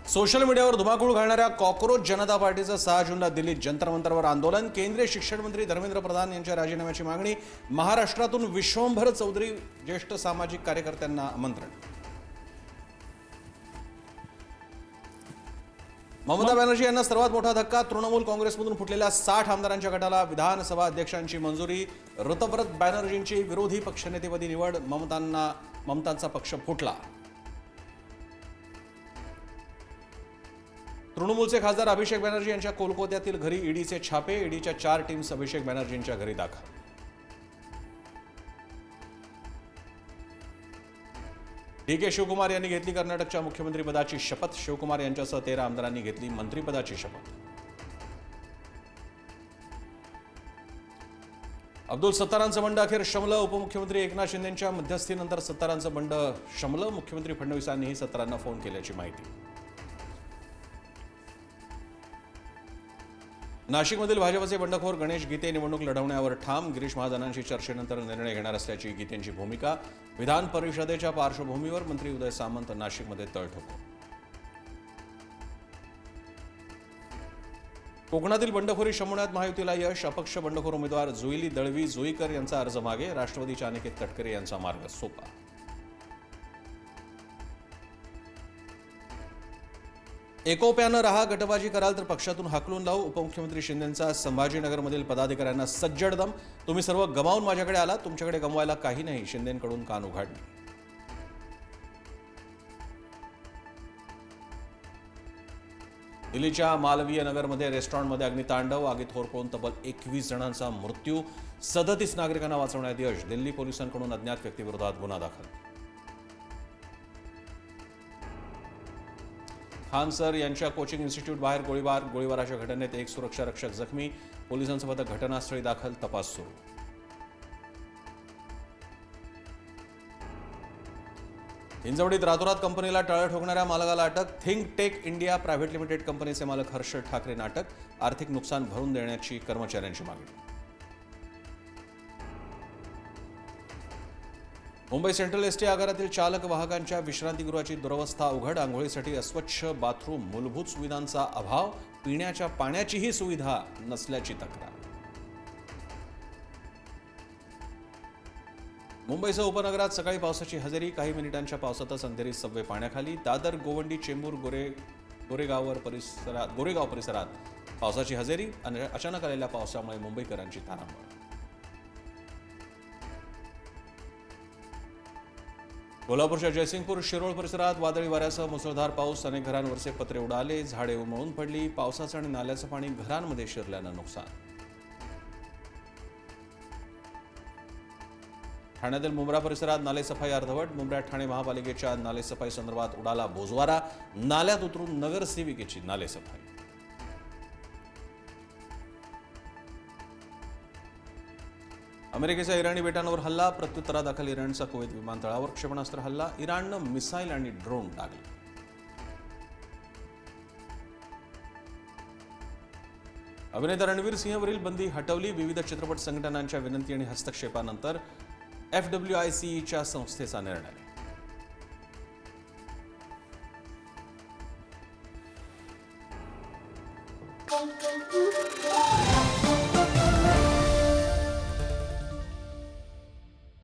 Social मीडियावर धुमाकूळ घालणाऱ्या कॉकरोच जनता पार्टीचं 6 जूनला दिल्लीत जंतर मंतरवर आंदोलन। केंद्रीय शिक्षण मंत्री धर्मेंद्र प्रधान यांच्या राजीनाम्याची मागणी। महाराष्ट्रातून विश्वंभर चौधरी ज्येष्ठ सामाजिक कार्यकर्त्यांना आमंत्रण। ममता बॅनर्जी यांना सर्वात मोठा धक्का। तृणमूल काँग्रेसमधून फुटलेल्या 60 आमदारांच्या गटाला विधानसभा अध्यक्षांची मंजुरी। ऋतव्रत बॅनर्जींची विरोधी पक्षनेतेपदी निवड। ममतांचा पक्ष फुटला। तृणमूलचे खासदार अभिषेक बॅनर्जी यांच्या कोलकात्यातील घरी ईडीचे छापे। ईडीच्या 4 टीम्स अभिषेक बॅनर्जींच्या घरी दाखल। डी.के. शिवकुमार यांनी घेतली कर्नाटकच्या मुख्यमंत्रीपदाची शपथ। शिवकुमार यांच्यासह 13 आमदारांनी घेतली मंत्रिपदाची शपथ। अब्दुल सत्तारांचं बंड अखेर शमलं। उपमुख्यमंत्री एकनाथ शिंदेंच्या मध्यस्थीनंतर सत्तारांचं बंड शमलं। मुख्यमंत्री फडणवीसांनीही सत्तारांना फोन केल्याची माहिती। नाशिकमधील भाजपचे बंडखोर गणेश गीते निवडणूक लढवण्यावर ठाम। गिरीश महाजनांशी चर्चेनंतर निर्णय घेणार असल्याची गीतेंची भूमिका। विधान परिषदेच्या पार्श्वभूमीवर मंत्री उदय सामंत नाशिकमध्ये तळ ठोको। कोकणातील बंडखोरी शमवण्यात महायुतीला यश। अपक्ष बंडखोर उमेदवार जुईली दळवी जुईकर यांचा अर्ज मागे। राष्ट्रवादीच्या अनिकेत तटकरे यांचा मार्ग सोपा। एकोप्यानं रहा, गटबाजी कराल तर पक्षातून हाकलून लावू। उपमुख्यमंत्री शिंदेंचा संभाजीनगरमधील पदाधिकाऱ्यांना सज्जड दम। तुम्ही सर्व गमावून माझ्याकडे आलात, तुमच्याकडे गमवायला काही नाही। शिंदेंकडून कान उघाडणे। दिल्लीच्या मालवीय नगरमध्ये रेस्टॉरंटमध्ये अग्नितांडव। आगीत होरपळून तब्बल 21 जणांचा मृत्यू। 37 नागरिकांना वाचवण्यात यश। दिल्ली पोलिसांकडून अज्ञात व्यक्तीविरोधात गुन्हा दाखल। खानसर यांच्या कोचिंग इन्स्टिट्यूट बाहेर गोळीबाराच्या घटनेत एक सुरक्षा रक्षक जखमी। पोलिसांचं पथक घटनास्थळी दाखल, तपास सुरू। हिंजवडीत रातोरात कंपनीला टाळं ठोकणाऱ्या मालकाला अटक। Think tech India private limited कंपनीचे मालक हर्ष ठाकरे अटक। आर्थिक नुकसान भरून देण्याची कर्मचाऱ्यांची मागणी। मुंबई सेंट्रल एसटी आगारातील चालक वाहकांच्या विश्रांतीगृहाची दुरवस्था उघड। आंघोळीसाठी अस्वच्छ बाथरूम, मूलभूत सुविधांचा अभाव, पिण्याच्या पाण्याचीही सुविधा नसल्याची तक्रार। मुंबईसह उपनगरात सकाळी पावसाची हजेरी। काही मिनिटांच्या पावसातच अंधेरी सबवे पाण्याखाली। दादर, गोवंडी, चेंबूर, गोरेगाव परिसरात पावसाची हजेरी। अचानक आलेल्या पावसामुळे मुंबईकरांची तारांबळ। कोल्हापूरच्या जयसिंगपूर शिरोळ परिसरात वादळी वाऱ्यासह मुसळधार पाऊस। अनेक घरांवरचे पत्रे उडाले, झाडे उन्मळून पडली। पावसाचं आणि नाल्याचं पाणी घरांमध्ये शिरल्यानं नुकसान। ठाण्यातील मुंब्रा परिसरात नालेसफाई अर्धवट। मुंब्र्यात ठाणे महापालिकेच्या नालेसफाई संदर्भात उडाला बोजवारा। नाल्यात उतरून नगरसेविकेची नालेसफाई। अमेरिकेच्या इराणी बेटांवर हल्ला। प्रत्युत्तरादाखल इराणचा कुवेत विमानतळावर क्षेपणास्त्र हल्ला। इराणनं मिसाईल आणि ड्रोन डागले। अभिनेता रणवीर सिंहवरील बंदी हटवली। विविध चित्रपट संघटनांच्या विनंती आणि हस्तक्षेपानंतर FWICEच्या संस्थेचा निर्णय।